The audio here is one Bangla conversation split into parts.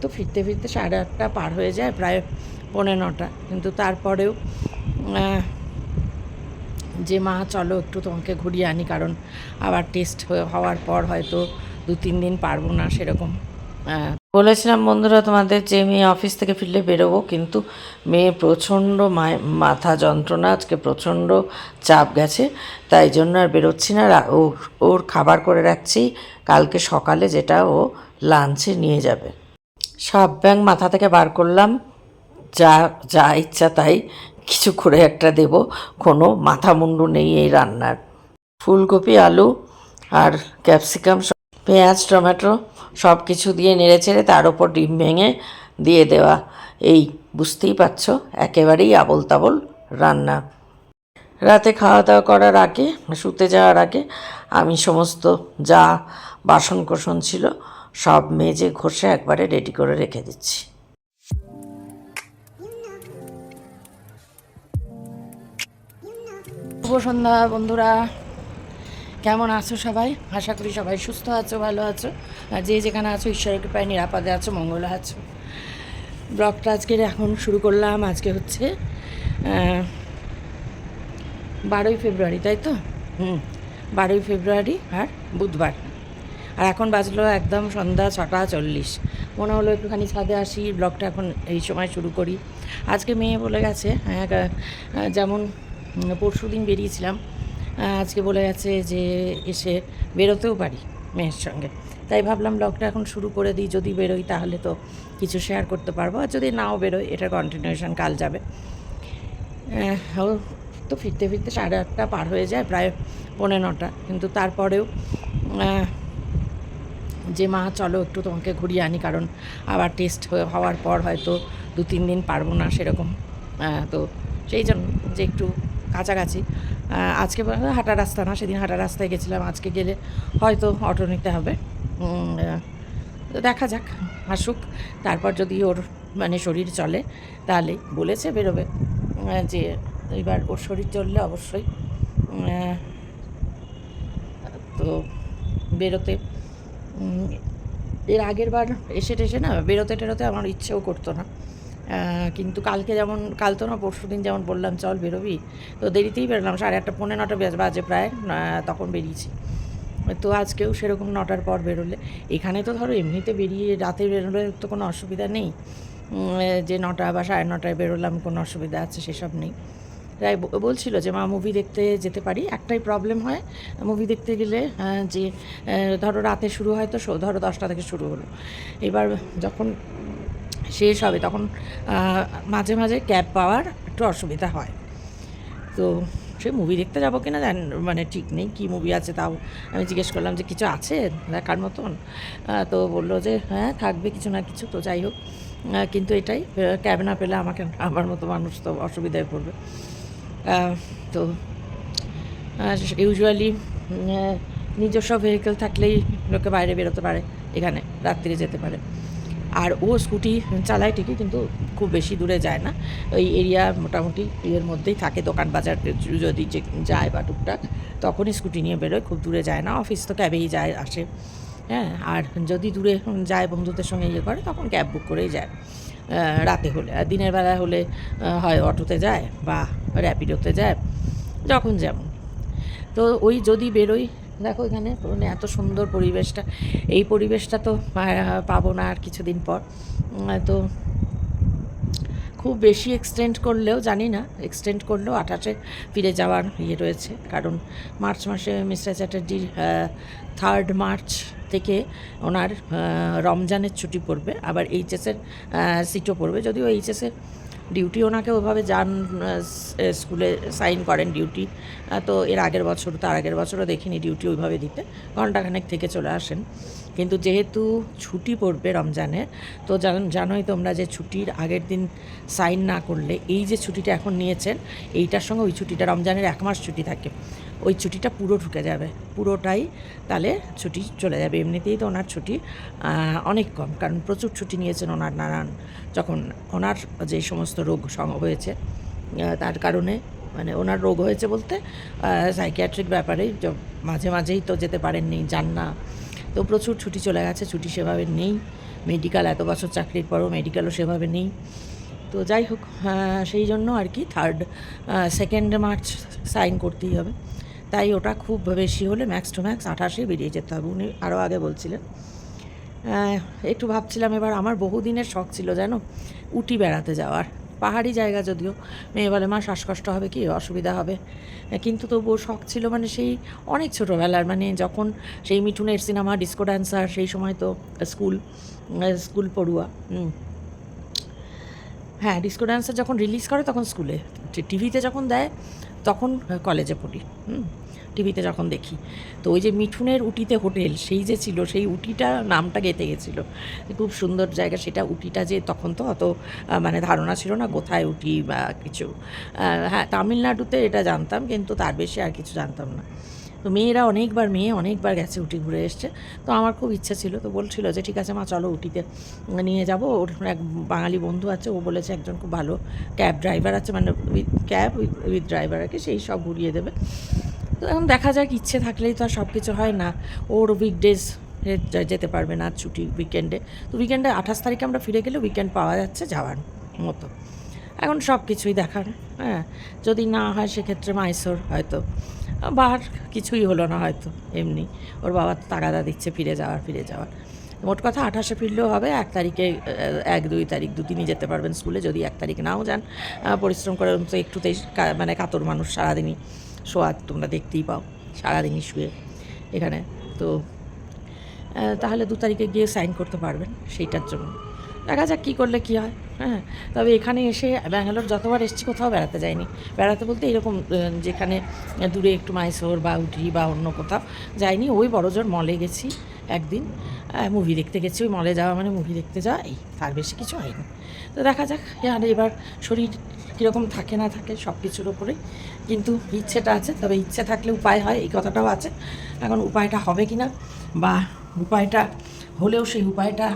তো ফিরতে ফিরতে 8:30 পার হয়ে যায়, প্রায় 8:45, কিন্তু তারপরেও যে মা চলো একটু তোমাকে ঘুরিয়ে আনি, কারণ আবার টেস্ট হওয়ার পর হয়তো 2-3 দিন পারবো না সেরকম। বলেছিলাম বন্ধুরা তোমাদের যে মেয়ে অফিস থেকে ফিরলে বেরোবো, কিন্তু মেয়ে প্রচণ্ড মাথা যন্ত্রণা, আজকে প্রচণ্ড চাপ গেছে, তাই জন্য আর বেরোচ্ছি না। ওর খাবার করে রাখছি কালকে সকালে, যেটা ও লাঞ্চে নিয়ে যাবে। সব ব্যাং মাথা থেকে বার করলাম, যা যা ইচ্ছা তাই কিছু করে একটা দেব, কোনো মাথা মুন্ডু নেই এই রান্নার। ফুলকপি, আলু আর ক্যাপসিকাম, পেঁয়াজ, টমেটো সব কিছু দিয়ে নেড়ে চেড়ে তার ওপর ডিম ভেঙে দিয়ে দেওয়া। এই বুঝতেই পারছো, একেবারেই আবোল তাবোল রান্না। রাতে খাওয়া দাওয়া করার আগে, শুতে যাওয়ার আগে আমি সমস্ত যা বাসন কোসন ছিল সব মেজে ঘষে একবারে রেডি করে রেখে দিচ্ছি। শুভ সন্ধ্যা বন্ধুরা, কেমন আছো সবাই? আশা করি সবাই সুস্থ আছো, ভালো আছো, আর যে যেখানে আছো ঈশ্বরের কৃপায় নিরাপদে আছো, মঙ্গলে আছো। ব্লগটা আজকের এখন শুরু করলাম। আজকে হচ্ছে 12ই ফেব্রুয়ারি, তাই তো? 12ই ফেব্রুয়ারি আর বুধবার। আর এখন বাজলো একদম সন্ধ্যা 6:40। মনে হলো একটুখানি ছাদে আসি, ব্লগটা এখন এই সময় শুরু করি। আজকে মেয়ে বলে গেছে, যেমন পরশু দিন বেরিয়েছিলাম, আজকে বলে গেছে যে এসে বেরোতেও পারি মেয়ের সঙ্গে, তাই ভাবলাম ব্লগটা এখন শুরু করে দিই। যদি বেরোই তাহলে তো কিছু শেয়ার করতে পারবো, আর যদি নাও বেরোই এটার কন্টিনিউশন কাল যাবে। ও তো ফিরতে ফিরতে 8:30 পার হয়ে যায়, প্রায় 9:45, কিন্তু তারপরেও যে মা চলো একটু তোমাকে ঘুরিয়ে আনি, কারণ আবার টেস্ট হওয়ার পর হয়তো 2-3 দিন পারবো না সেরকম। তো সেই জন্য যে একটু কাছাকাছি, আজকে হাঁটা রাস্তা না, সেদিন হাঁটা রাস্তায় গেছিলাম, আজকে গেলে হয়তো অটো নিতে হবে। তো দেখা যাক, আসুক, তারপর যদি ওর মানে শরীর চলে তাহলে বলেছে বেরোবে, যে এবার ওর শরীর চললে অবশ্যই তো বেরোতে। এর আগের বার এসে টেসে না বেরোতে টেরোতে আমার ইচ্ছেও করতো না, কিন্তু কালকে যেমন, কাল তো না পরশু দিন যেমন বললাম চল বেরোবি, তো দেরিতেই বেরোলাম, 8:30 9:30 বাজে প্রায়, তখন বেরিয়েছি। তো আজকেও সেরকম 9টার পর বেরোলে, এখানে তো ধরো এমনিতে বেরিয়ে রাতে বেরোলে তো কোনো অসুবিধা নেই, যে 9টা বা 9:30 বেরোলাম কোনো অসুবিধা আছে সেসব নেই। তাই বলছিল যে মা মুভি দেখতে যেতে পারি, একটাই প্রবলেম হয় মুভি দেখতে গেলে, যে ধরো রাতে শুরু হয় তো ধরো 10টা থেকে শুরু হলো, এবার যখন শেষ হবে তখন মাঝে মাঝে ক্যাব পাওয়ার একটু অসুবিধা হয়। তো সে মুভি দেখতে যাবো কিনা মানে ঠিক নেই, কী মুভি আছে তাও আমি জিজ্ঞেস করলাম যে কিছু আছে দেখার মতন, তো বললো যে হ্যাঁ থাকবে কিছু না কিছু। তো যাই হোক, কিন্তু এটাই, ক্যাব না পেলে আমার মতো মানুষ তো অসুবিধায় পড়বে। তো ইউজুয়ালি নিজস্ব ভেহিকেল থাকলেই লোকে বাইরে বেরোতে পারে, এখানে রাত্রিরে যেতে পারে। আর ও স্কুটি চালায় ঠিকই, কিন্তু খুব বেশি দূরে যায় না, ওই এরিয়া মোটামুটি এর মধ্যেই থাকে, দোকান বাজার যদি যায় বা টুকটাক তখনই স্কুটি নিয়ে বেরোয়, খুব দূরে যায় না। অফিস তো ক্যাবেই যায় আসে, হ্যাঁ। আর যদি দূরে যায় বন্ধুদের সঙ্গে ইয়ে করে তখন ক্যাব বুক করেই যায় রাতে হলে, আর দিনের বেলা হলে হয় অটোতে যায় বা র্যাপিডোতে যায়, যখন যেমন। তো ওই যদি বেরোই, দেখো এখানে মানে এত সুন্দর পরিবেশটা, এই পরিবেশটা তো পাবো না আর কিছুদিন পর। তো খুব বেশি এক্সটেন্ড করলেও, জানি না এক্সটেন্ড করলেও 28-এ ফিরে যাওয়ার ইয়ে রয়েছে, কারণ মার্চ মাসে মিস্টার চ্যাটার্জির 3rd মার্চ থেকে ওনার রমজানের ছুটি পড়বে, আবার এইচএসের সিটও পড়বে। যদিও এইচএসের ডিউটি ওনাকে ওভাবে যান স্কুলে সাইন করেন ডিউটি, তো এর আগের বছর, তার আগের বছরও দেখিনি ডিউটি ওইভাবে দিতে, ঘণ্টাখানেক থেকে চলে আসেন। কিন্তু যেহেতু ছুটি পড়বে রমজানের, তো জানোই তোমরা যে ছুটির আগের দিন সাইন না করলে, এই যে ছুটিটা এখন নিয়েছেন এইটার সঙ্গে ওই ছুটিটা, রমজানের 1 মাস ছুটি থাকে, ওই ছুটিটা পুরো ঢুকে যাবে, পুরোটাই তাহলে ছুটি চলে যাবে। এমনিতেই তো ওনার ছুটি অনেক কম, কারণ প্রচুর ছুটি নিয়েছেন ওনার নানান, যখন ওনার যে সমস্ত রোগ হয়েছে তার কারণে, মানে ওনার রোগ হয়েছে বলতে সাইকিয়াট্রিক ব্যাপারেই মাঝে মাঝেই তো যেতে পারেননি, যান না, তো প্রচুর ছুটি চলে গেছে, ছুটি সেভাবে নেই। মেডিকেল এত বছর চাকরির পরও মেডিকেলও সেভাবে নেই। তো যাই হোক, সেই জন্য আর কি 2nd মার্চ সাইন করতেই হবে। তাই ওটা খুব বেশি হলে ম্যাক্স টু ম্যাক্স 28-এ বেরিয়ে যেতে হবে। উনি আরও আগে বলছিলেন। একটু ভাবছিলাম, এবার আমার বহুদিনের শখ ছিল জানো, উটি বেড়াতে যাওয়ার। পাহাড়ি জায়গা যদিও, মেয়ে বলে মা শ্বাসকষ্ট হবে কি, অসুবিধা হবে, কিন্তু তবুও শখ ছিল, মানে সেই অনেক ছোটোবেলার, মানে যখন সেই মিঠুনের সিনেমা ডিস্কো ড্যান্সার, সেই সময় তো স্কুল পড়ুয়া। হ্যাঁ, ডিস্কো ড্যান্সার যখন রিলিজ করে তখন স্কুলে, টিভিতে যখন দেয় তখন কলেজে পড়ি। টিভিতে যখন দেখি, তো ওই যে মিঠুনের উটিতে হোটেল সেই যে ছিল, সেই উটিটা নামটা গেঁথে গেছিলো। খুব সুন্দর জায়গা সেটা, উটিটা যে তখন তো অত মানে ধারণা ছিল না কোথায় উটি বা কিছু। হ্যাঁ, তামিলনাড়ুতে এটা জানতাম, কিন্তু তার বেশি আর কিছু জানতাম না। তো মেয়ে অনেকবার গেছে, উটি ঘুরে এসছে। তো আমার খুব ইচ্ছা ছিল, তো বলছিল যে ঠিক আছে মা চলো উটিতে নিয়ে যাবো। ওর এক বাঙালি বন্ধু আছে, ও বলেছে একজন খুব ভালো ক্যাব ড্রাইভার আছে, মানে উইথ ড্রাইভার আর কি, সেই সব ঘুরিয়ে দেবে। তো এখন দেখা যাক, ইচ্ছে থাকলেই তো আর সব কিছু হয় না। ওর উইকডেজ যেতে পারবে না, ছুটি উইকেন্ডে। তো উইকেন্ডে 28 তারিখে আমরা ফিরে গেলে উইকেন্ড পাওয়া যাচ্ছে যাওয়ার মতো। এখন সব কিছুই দেখার। হ্যাঁ, যদি না হয় সেক্ষেত্রে মাইসোর হয়তো, বা আর কিছুই হলো না হয়তো, এমনি ওর বাবা তাগাদা দিচ্ছে ফিরে যাওয়ার। মোট কথা 28-এ ফিরলেও হবে, 1 তারিখে 1-2 তারিখ দুদিনই যেতে পারবেন স্কুলে। যদি 1 তারিখ নাও যান, পরিশ্রম করে তো একটুতেই মানে কাতর মানুষ, সারাদিনই শোয়া তোমরা দেখতেই পাও, সারাদিনই শুয়ে এখানে। তো তাহলে 2 তারিখে গিয়ে সাইন করতে পারবেন, সেইটার জন্য দেখা যাক কী করলে কী হয়। হ্যাঁ, তবে এখানে এসে ব্যাঙ্গালোর যতবার এসেছি কোথাও বেড়াতে যাইনি। বেড়াতে বলতে এরকম যেখানে দূরে একটু মাইসোর বা উটি বা অন্য কোথাও যাইনি। ওই বড়জোর মলে গেছি একদিন, মুভি দেখতে গেছি। ওই মলে যাওয়া মানে মুভি দেখতে যাওয়া, এই তার বেশি কিছু হয়নি। তো দেখা যাক, আর এবার শরীর কীরকম থাকে না থাকে সব কিছুর ওপরেই, কিন্তু ইচ্ছেটা আছে। তবে ইচ্ছে থাকলে উপায় হয়, এই কথাটাও আছে। এখন উপায়টা হবে কি না, বা উপায়টা হলেও সেই উপায়টা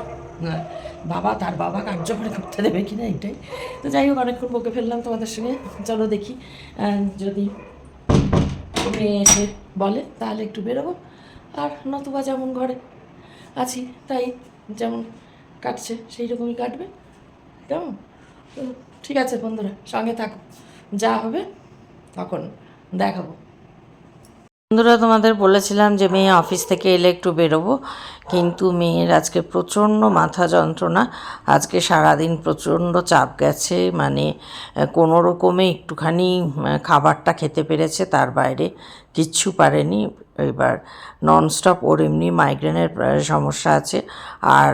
তার বাবা কার্যকরী করতে দেবে কি না, এটাই। তো যাই হোক, অনেকক্ষণ বকে ফেললাম তোমাদের সঙ্গে। চলো দেখি, যদি মেয়ে এসে বলে তাহলে একটু বেরোবো, আর নতুবা যেমন ঘরে আছি তাই যেমন কাটছে সেই রকমই কাটবে, কেমন? তো ঠিক আছে বন্ধুরা, সঙ্গে থাকো, যা হবে তখন দেখাবো। বন্ধুরা, তোমাদের বলেছিলাম যে মেয়ে অফিস থেকে এলে একটু বেরোবো, কিন্তু মেয়ের আজকে প্রচণ্ড মাথা যন্ত্রণা। আজকে সারাদিন প্রচণ্ড চাপ গেছে, মানে কোনো রকমে একটুখানি খাবারটা খেতে পেরেছে, তার বাইরে কিচ্ছু পারেনি। এবার ননস্টপ ওর এমনি মাইগ্রেনের সমস্যা আছে, আর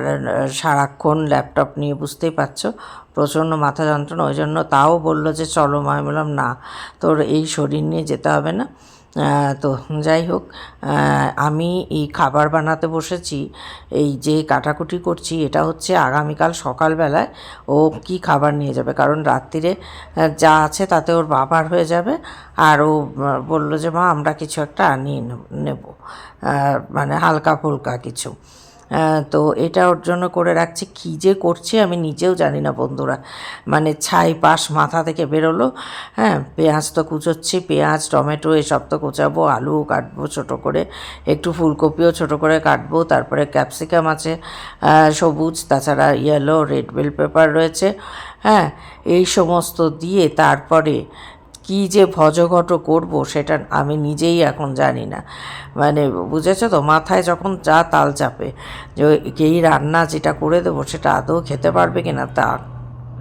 সারাক্ষণ ল্যাপটপ নিয়ে, বুঝতেই পারছো, প্রচণ্ড মাথা যন্ত্রণা। ওই জন্য তাও বললো যে চলো মা। আমি বললাম না, তোর এই শরীর নিয়ে যেতে হবে না। তো যাই হোক, আমি এই খাবার বানাতে বসেছি। এই যে কাটাকুটি করছি, এটা হচ্ছে আগামীকাল সকালবেলায় ও কি খাবার নিয়ে যাবে, কারণ রাত্রিরে যা আছে তাতে ওর বাবার হয়ে যাবে। আর ও বললো যে মা আমরা কিছু একটা আনিয়ে নেব, মানে হালকা ফুলকা কিছু। তো এটা ওর জন্য করে রাখছি। কী যে করছে আমি নিজেও জানি না বন্ধুরা, মানে ছাই পাশ মাথা থেকে বেরোলো। হ্যাঁ, পেঁয়াজ তো কুচোচ্ছি, পেঁয়াজ টমেটো এসব তো কুচাবো, আলু কাটবো ছোটো করে, একটু ফুলকপিও ছোটো করে কাটবো, তারপরে ক্যাপসিকাম আছে সবুজ, তাছাড়া ইয়েলো, রেড বেল পেপার রয়েছে। হ্যাঁ, এই সমস্ত দিয়ে তারপরে কী যে ভজঘট করবো সেটা আমি নিজেই এখন জানি না। মানে বুঝেছো তো, মাথায় যখন যা তাল চাপে, যে এই রান্না যেটা করে দেবো সেটা আদৌ খেতে পারবে কি না তা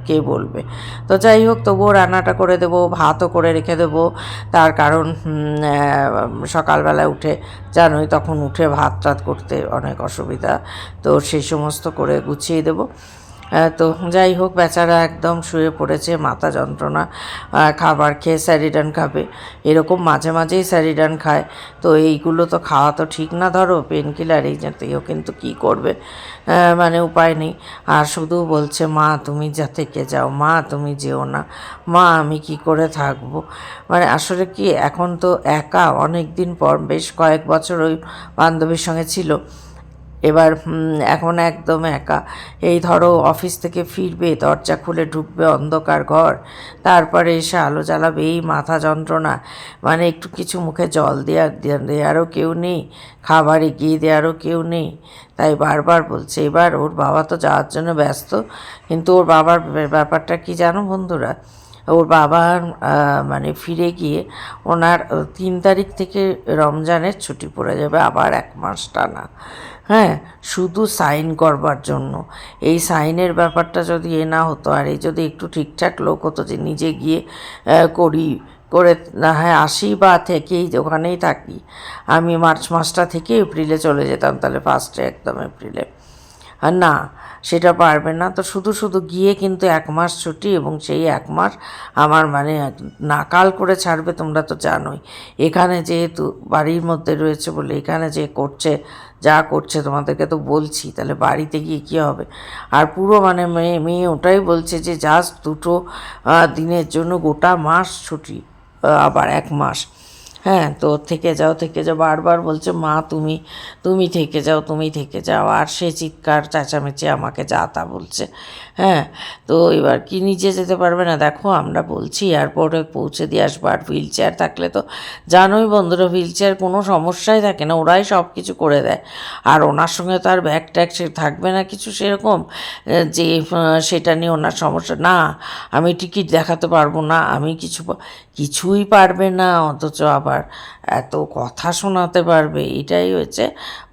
কে বলবে। তো যাই হোক, তবুও রান্নাটা করে দেবো, ভাতও করে রেখে দেবো। তার কারণ সকালবেলায় উঠে জানোই, তখন উঠে ভাত টাত করতে অনেক অসুবিধা, তো সেই সমস্ত করে গুছিয়ে দেবো। তো যাই হোক, বেচারা একদম শুয়ে পড়েছে, মাথা যন্ত্রণা। খাবার খেয়ে স্যারিডান খাবে, এরকম মাঝে মাঝেই স্যারিডান খায়। তো এইগুলো তো খাওয়া তো ঠিক না, ধরো পেন কিলার, এই জাতীয়, কিন্তু কী করবে, মানে উপায় নেই। আর শুধু বলছে মা তুমি যা থেকে যাও, মা তুমি যেও না, মা আমি কি করে থাকবো। মানে আসলে কি, এখন তো একা, অনেক দিন পর, বেশ কয়েক বছর ওই বান্ধবীর সঙ্গে ছিল, এবার এখন একদম একা। এই ধরো অফিস থেকে ফিরবে, দরজা খুলে ঢুকবে, অন্ধকার ঘর, তারপরে এসে আলো জ্বালাবে, এই মাথা যন্ত্রণা, মানে একটু কিছু মুখে জল দেওয়ারও কেউ নেই, খাবার এগিয়ে দেওয়ারও কেউ নেই। তাই বারবার বলছে। এবার ওর বাবা তো যাওয়ার জন্য ব্যস্ত, কিন্তু ওর বাবার ব্যাপারটা কি জানো বন্ধুরা, ওর বাবার মানে ফিরে গিয়ে ওনার 3 তারিখ থেকে রমজানের ছুটি পড়ে যাবে, আবার 1 মাস টানা। হ্যাঁ, শুধু সাইন করবার জন্য। এই সাইনের ব্যাপারটা যদি না হতো, আর এই যদি একটু ঠিকঠাক লোক হতো যে নিজে গিয়ে করে না হয় আসি বা থেকেই ওখানেই থাকি। আমি মার্চ মাসটা থেকে এপ্রিলে চলে যেতাম, তাহলে ফার্স্টে একদম এপ্রিলে। আর না, সেটা পারবে না। তো শুধু শুধু গিয়ে কিন্তু 1 মাস ছুটি, এবং সেই 1 মাস আমার মানে নাকাল করে ছাড়বে, তোমরা তো জানোই। এখানে যেহেতু বাড়ির মধ্যে রয়েছে বলে, এখানে যে করছে যা করছে তোমাদেরকে তো বলছি, তাহলে বাড়িতে গিয়ে কী হবে। আর পুরো মানে মেয়ে ওটাই বলছে যে জাস্ট 2টো দিনের জন্য গোটা মাস ছুটি, আবার 1 মাস। হ্যাঁ, তো থেকে যাও বারবার বলছে, মা তুমি তুমি থেকে যাও, তুমি থেকে যাও। আর সে চিৎকার চেঁচামেচি আমাকে যা তা বলছে। হ্যাঁ, তো এবার কি নিজে যেতে পারবে না? দেখো, আমরা বলছি এয়ারপোর্টে পৌঁছে দিয়ে আসবো। আর হুইল চেয়ার থাকলে তো জানোই বন্ধুরা, হুইল চেয়ার কোনো সমস্যাই থাকে না, ওরাই সব কিছু করে দেয়। আর ওনার সঙ্গে তো আর ব্যাগ ট্যাগ সে থাকবে না কিছু সেরকম, যে সেটা নিয়ে ওনার সমস্যা না। আমি টিকিট দেখাতে পারবো না, আমি কিছুই পারবে না, অথচ আবার এত কথা শোনাতে পারবে। এটাই হচ্ছে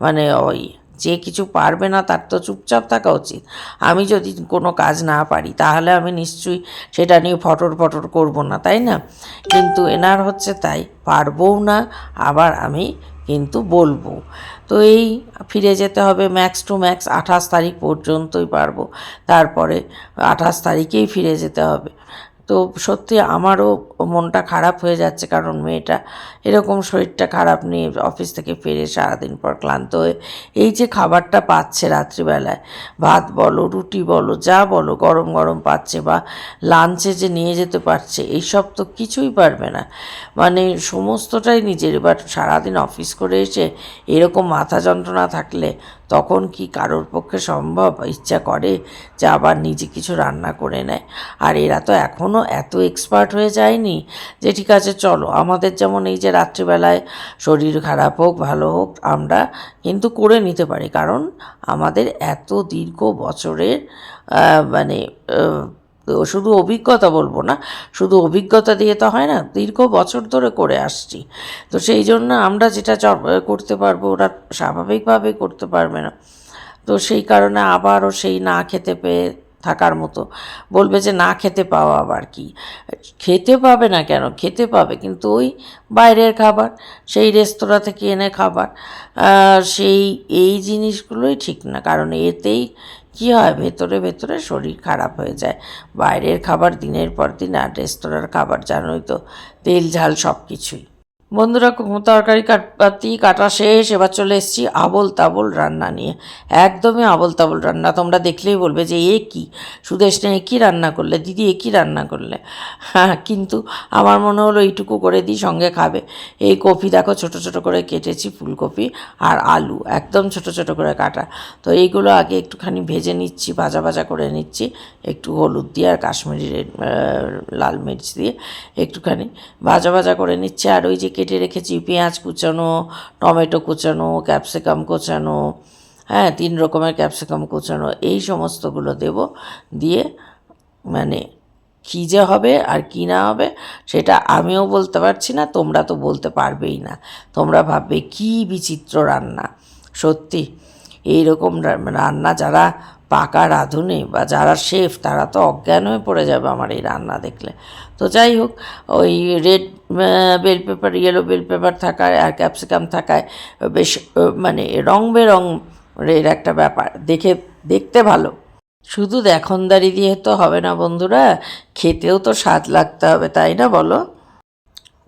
মানে ওই, যে কিছু পারবে না তার তো চুপচাপ থাকা উচিত। আমি যদি কোনো কাজ না পারি, তাহলে আমি নিশ্চয়ই সেটা নিয়ে ফটর করবো না, তাই না? কিন্তু এনার হচ্ছে তাই, পারবও না, আবার আমি কিন্তু বলবো। তো এই ফিরে যেতে হবে ম্যাক্স টু ম্যাক্স 28 তারিখ পর্যন্তই পারবো, তারপরে 28 তারিখেই ফিরে যেতে হবে। তো সত্যি আমারও মনটা খারাপ হয়ে যাচ্ছে, কারণ মেয়েটা এরকম শরীরটা খারাপ নিয়ে অফিস থেকে ফিরে সারাদিন পর ক্লান্ত হয়ে এই যে খাবারটা পাচ্ছে রাত্রিবেলায়, ভাত বলো, রুটি বলো, যা বলো, গরম গরম পাচ্ছে, বা লাঞ্চে যে নিয়ে যেতে পারছে, এইসব তো কিছুই পারবে না। মানে সমস্তটাই নিজের। এবার সারাদিন অফিস করে এসে এরকম মাথা যন্ত্রণা থাকলে তখন কি কারোর পক্ষে সম্ভব? ইচ্ছা করে যে আবার নিজে কিছু রান্না করে নেয়। আর এরা তো এখনও এত এক্সপার্ট হয়ে যায়নি যে ঠিক আছে চলো, আমাদের যেমন এই যে রাত্রিবেলায় শরীর খারাপ হোক ভালো হোক, আমরা কিন্তু করে নিতে পারি, কারণ আমাদের এত দীর্ঘ বছরের মানে তো শুধু অভিজ্ঞতা বলবো না, শুধু অভিজ্ঞতা দিয়ে তো হয় না, দীর্ঘ বছর ধরে করে আসছি। তো সেই জন্য আমরা যেটা করতে পারবো, ওরা স্বাভাবিকভাবে করতে পারবে না। তো সেই কারণে আবারও সেই না খেতে পেয়ে থাকার মতো। বলবে যে না খেতে পাওয়া আবার কি? খেতে পাবে না কেন? খেতে পাবে, কিন্তু ওই বাইরের খাবার, সেই রেস্তোরাঁ থেকে এনে খাবার, সেই এই জিনিসগুলোই ঠিক না। কারণ এতেই কী হয়, ভেতরে ভেতরে শরীর খারাপ হয়ে যায়। বাইরের খাবার দিনের পর দিন, আর রেস্তোরাঁর খাবার জানোই তো, তেল ঝাল সব কিছুই। বন্ধুরা, তরকারি পাতি কাটা শেষ, এবার চলে এসেছি আবোল তাবোল রান্না নিয়ে। একদমই আবোল তাবোল রান্না, তোমরা দেখলেই বলবে যে এ কী সুদেষ্ণা, এ কী রান্না করলে দিদি, এ কী রান্না করলে। হ্যাঁ, কিন্তু আমার মনে হলো এইটুকু করে দিই, সঙ্গে খাবে। এই কপি দেখো ছোট ছোট করে কেটেছি, ফুলকপি আর আলু একদম ছোট ছোট করে কাটা। তো এইগুলো আগে একটুখানি ভেজে নিচ্ছি, ভাজা ভাজা করে নিচ্ছি, একটু হলুদ দিয়ে আর কাশ্মীরি লাল মির্চ দিয়ে একটুখানি ভাজা ভাজা করে নিচ্ছি। আর ওই যে কেটে রেখেছি পেঁয়াজ কুচানো, টমেটো কুচানো, ক্যাপসিকাম কুচানো, হ্যাঁ 3 রকমের ক্যাপসিকাম কুচানো, এই সমস্তগুলো দেব। দিয়ে মানে কী যে হবে আর কী না হবে সেটা আমিও বলতে পারছি না, তোমরা তো বলতে পারবেই না। তোমরা ভাববে কী বিচিত্র রান্না। সত্যি এইরকম রান্না যারা পাকা রাঁধুনি বা যারা শেফ, তারা তো অজ্ঞান হয়ে পড়ে যাবে আমার এই রান্না দেখলে। তো যাই হোক, ওই red bell pepper, yellow bell pepper থাকায় আর ক্যাপসিকাম থাকায় বেশ মানে রং বেরঙের একটা ব্যাপার, দেখতে ভালো। শুধু দেখনদারি দিয়ে তো হবে না বন্ধুরা, খেতেও তো স্বাদ লাগতে হবে, তাই না বলো?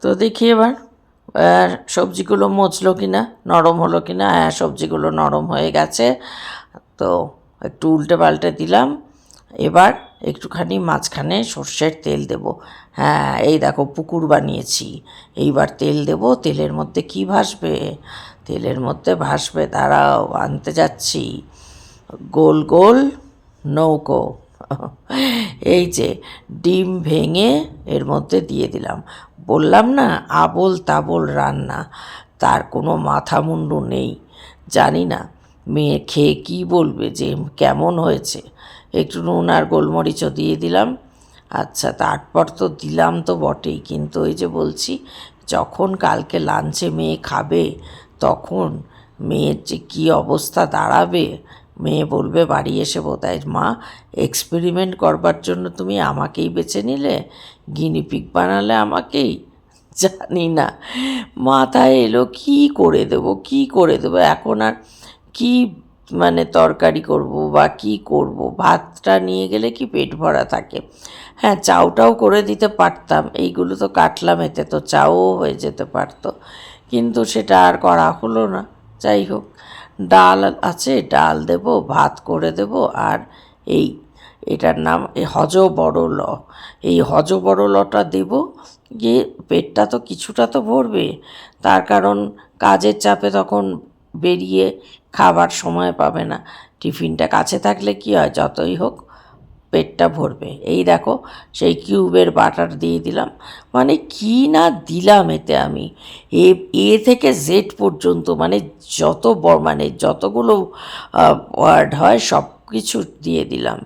তো দেখি এবার সবজিগুলো মচলো কি না, নরম হলো কি না। হ্যাঁ, সবজিগুলো নরম হয়ে গেছে। তো একটু উল্টে পাল্টে দিলাম। এবার একটুখানি মাঝখানে সর্ষের তেল দেব। হ্যাঁ, এই দেখো পুকুর বানিয়েছি। এইবার তেল দেব, তেলের মধ্যে কি ভাসবে? তেলের মধ্যে ভাসবে, দাঁড়াও আনতে যাচ্ছি, গোল গোল নৌকো। এই যে ডিম ভেঙে এর মধ্যে দিয়ে দিলাম। বললাম না আবোল তাবোল রান্না, তার কোনো মাথা মুন্ডু নেই। জানি না মেয়ে খেয়ে কী বলবে যে কেমন হয়েছে। একটু নুন আর গোলমরিচও দিয়ে দিলাম। আচ্ছা, তারপর তো দিলাম তো বটেই, কিন্তু ওই যে বলছি, যখন কালকে লাঞ্চে মেয়ে খাবে তখন মেয়ের যে কী অবস্থা দাঁড়াবে। মেয়ে বলবে বাড়ি এসে, বোধহয় মা এক্সপেরিমেন্ট করবার জন্য তুমি আমাকেই বেছে নিলে, গিনিপিগ বানালে আমাকেই। জানি না মাথায় এলো কী করে দেবো এখন। আর কি মানে তরকারি করব বা কি করব? ভাতটা নিয়ে গেলে কি পেট ভরা থাকে। হ্যাঁ, চাউটাও করে দিতে পারতাম, এইগুলো তো কাটলাম, এতে তো চাও হয়ে যেতে পারতো, কিন্তু সেটা আর করা হলো না। যাই হোক, ডাল আছে, ডাল দেব, ভাত করে দেব, আর এই এটার নাম এই হজবরল, এই হজবরলটা দেব। গিয়ে পেটটা তো কিছুটা তো ভরবে, তার কারণ কাজের চাপে তখন বেরিয়ে খাবার সময় পাবে না। টিফিনটা কাছে থাকলে কি হয়, যতই হোক পেটটা ভরবে। এই দেখো সেই কিউবের বাটার দিয়ে দিলাম। মানে কি না দিলাম এতে আমি, এ থেকে জেড পর্যন্ত, মানে মানে যতগুলো ওয়ার্ড হয় সব কিছু দিয়ে দিলাম।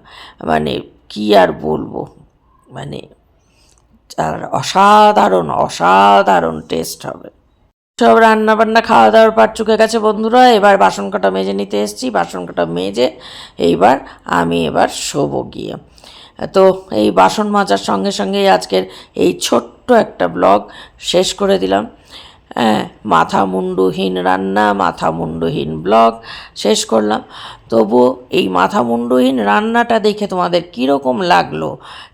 মানে কি আর বলবো, মানে আর অসাধারণ অসাধারণ টেস্ট হবে। সব রান্না বান্না খাওয়া দাওয়ার পাট চুকে গেছে বন্ধুরা। এবার বাসন কাটা মেজে নিতে এসেছি, বাসন কাটা মেজে এইবার আমি শোবো গিয়ে। তো এই বাসন মাজার সঙ্গে সঙ্গেই আজকের এই ছোট্ট একটা ব্লগ শেষ করে দিলাম। হ্যাঁ, মাথা মুন্ডুহীন রান্না, মাথা মুন্ডুহীন ব্লগ শেষ করলাম। তবুও এই মাথা মুন্ডুহীন রান্নাটা দেখে তোমাদের কীরকম লাগলো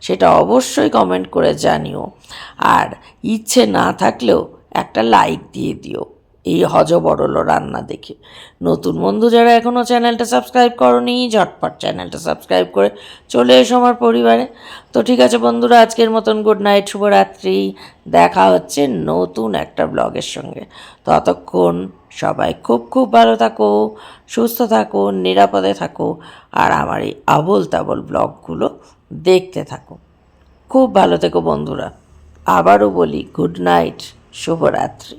সেটা অবশ্যই কমেন্ট করে জানিও। আর ইচ্ছে না থাকলেও একটা লাইক দিয়ে দিও এই হজবরল রান্না দেখে। নতুন বন্ধু যারা এখনও চ্যানেলটা সাবস্ক্রাইব করোনি, ঝটপট চ্যানেলটা সাবস্ক্রাইব করে চলে এসো আমার পরিবারে। তো ঠিক আছে বন্ধুরা, আজকের মতন গুড নাইট, শুভরাত্রি। দেখা হচ্ছে নতুন একটা ব্লগের সঙ্গে। ততক্ষণ সবাই খুব খুব ভালো থাকো, সুস্থ থাকো, নিরাপদে থাকো, আর আমার এই আবোল তাবোল ব্লগগুলো দেখতে থাকো। খুব ভালো থেকো বন্ধুরা। আবারও বলি গুড নাইট, শুভরাত্রি।